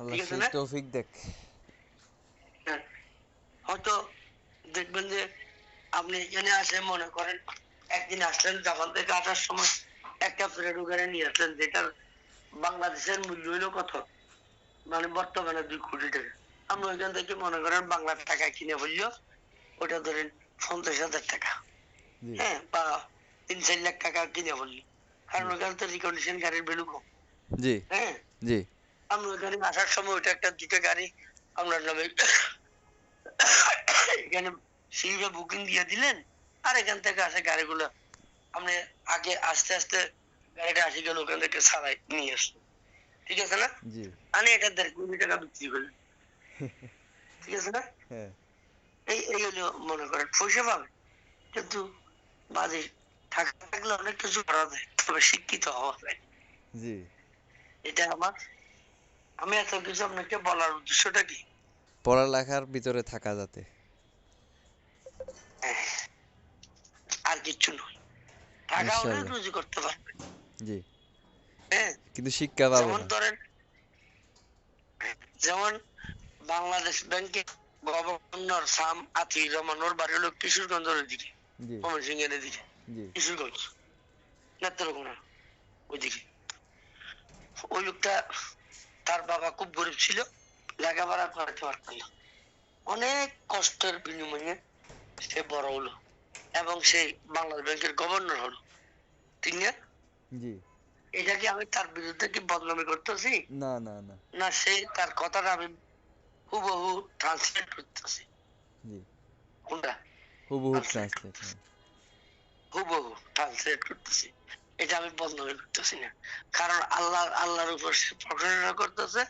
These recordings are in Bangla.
আল্লাহ ঠিক আছে সেই না? তৌফিক দেখ। হ্যাঁ, হয়তো দেখবেন যে আপনি এখানে আসে মনে করেন একদিন আসলেন, জাপান থেকে আসার সময় একটা ফেরেডো গাড়ি নিয়ে আসলেন, যেটার বাংলাদেশের মূল্য হইলো কত, মানে বর্তমানে 2 কোটি টাকা। আমরা ওইখান থেকে মনে করেন বাংলা টাকা কিনে বললো ওটা ধরেন 50,000 টাকা, জি হ্যাঁ, বা 3-4 লাখ টাকা কিনে বললি, কারণ ওখানে তো রিকন্ডিশন গাড়ির ভ্যালু কম। জি হ্যাঁ, জি আমরা ওখানে আসার সময় ওইটা একটা দুটো গাড়ি আমরা নামে এখানে সিঁড়িটা বুকিং দিয়ে দিলেন, আর এখান থেকে আসে গাড়িগুলো আপনি আগে আস্তে আস্তে গাড়িটা আসি গেল, ওখান থেকে ছাড়াই নিয়ে আসলো, ঠিক আছে না? জি আমি এটা 1.5 কোটি টাকা বিক্রি করলাম, ঠিক আছে না? হ্যাঁ এই হলো মনে করেন পয়সা পাবে, কিন্তু বাজে থাকলে অনেক কিছু করা যায়, তবে শিক্ষিত হওয়া যায়। জি এটা আমার, আমি এত কিছু আপনাকে বলার উদ্দেশ্যটা কি? পড়ালেখার ভিতরে থাকা যাতে। হ্যাঁ, আর কিচ্ছু নয়, টাকা হলে ইনশাল্লাহ। রুজি করতে পারবে। জি হ্যাঁ, কিন্তু শিক্ষা পাবো যেমন না। ধরেন, যেমন বাংলাদেশ ব্যাংকে গভর্নর সাম আতিউর রহমান, ওর বাড়ি হলো কিশোরগঞ্জের দিকে, জি ময়মনসিংহ এর দিকে, জি কিশোরগঞ্জ, নেত্রকোনা ওইদিকে। ওই লোকটা, তার বাবা খুব গরিব ছিল, লেখাপড়া করাতে পারত না, অনেক কষ্টের বিনিময়ে সে বড় হলো এবং সেই বাংলাদেশ ব্যাংকের গভর্নর হলো, ঠিক না? জি এটা কি আমি তার বিরুদ্ধে কি বদনামি করতেছি? না না না। না, সে তার কথাটা আমি হুবহু ট্রান্সলেট করতেছি। জি কোনটা? হুবহু ট্রান্সলেট ট্রান্সলেট। করতেছি, হ্যাঁ হুবহু ট্রান্সলেট করতেছি। এটা আমি বদনামি করতেছি না, কারণ আল্লাহর উপর সে প্রশংসা করতেছে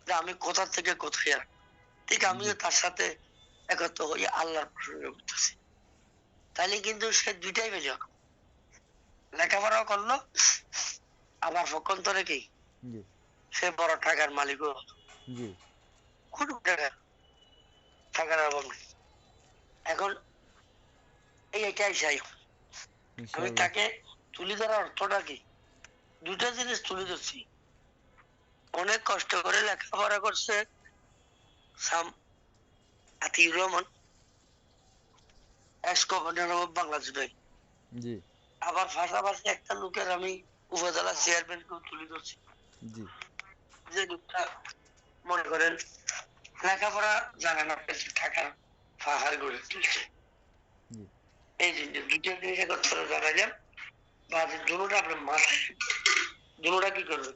যে আমি কোথা থেকে কোথায় আর, ঠিক জি আমিও তার সাথে একত্র হয়ে আল্লাহর প্রশংসা করতেছি। তাহলে কিন্তু সে দুইটাই বেজে গেল, লেখাপড়াও করলো, আবার পক্ষান্তরে কি জি সে বড় টাকার মালিকও হলো। জি কোন টাকা, টাকার অভাব নেই। এখন এটাই চাই আমি ইনশাল্লাহ। তাকে তুলে ধরার অর্থটা কি, দুটা জিনিস তুলে ধরছি। অনেক কষ্ট করে লেখাপড়া করছে সাম Atiur Rahman, ex governor of Bangladesh bank. জি আবার পাশাপাশি একটা লোকের আমি উপজেলা চেয়ারম্যানকেও তুলে ধরছি, জি যে লোকটা মনে করেন লেখাপড়া জানে না, পেছনে টাকা পাহাড় গড়ে তুলছে। জি এই জিনিস দুটো জিনিস একত্রে জানাইলাম, বা দুটোটা আপনার মাথায়, দুটোটা কি করবেন?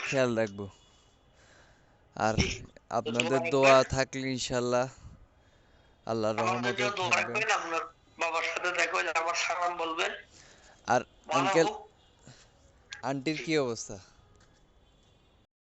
খেয়াল রাখবো। আর জি, তো দোয়া আপনাদের দোয়া রাখবেন, থাকলে ইনশাল্লাহ আল্লাহর আমার রহমতে জন্য দোয়া থাকবে। রাখবেন, আপনার বাবার সাথে দেখা হলে আমার সালাম বলবেন, আর ভালো আঙ্কেল হোক। আন্টির জি, কি অবস্থা?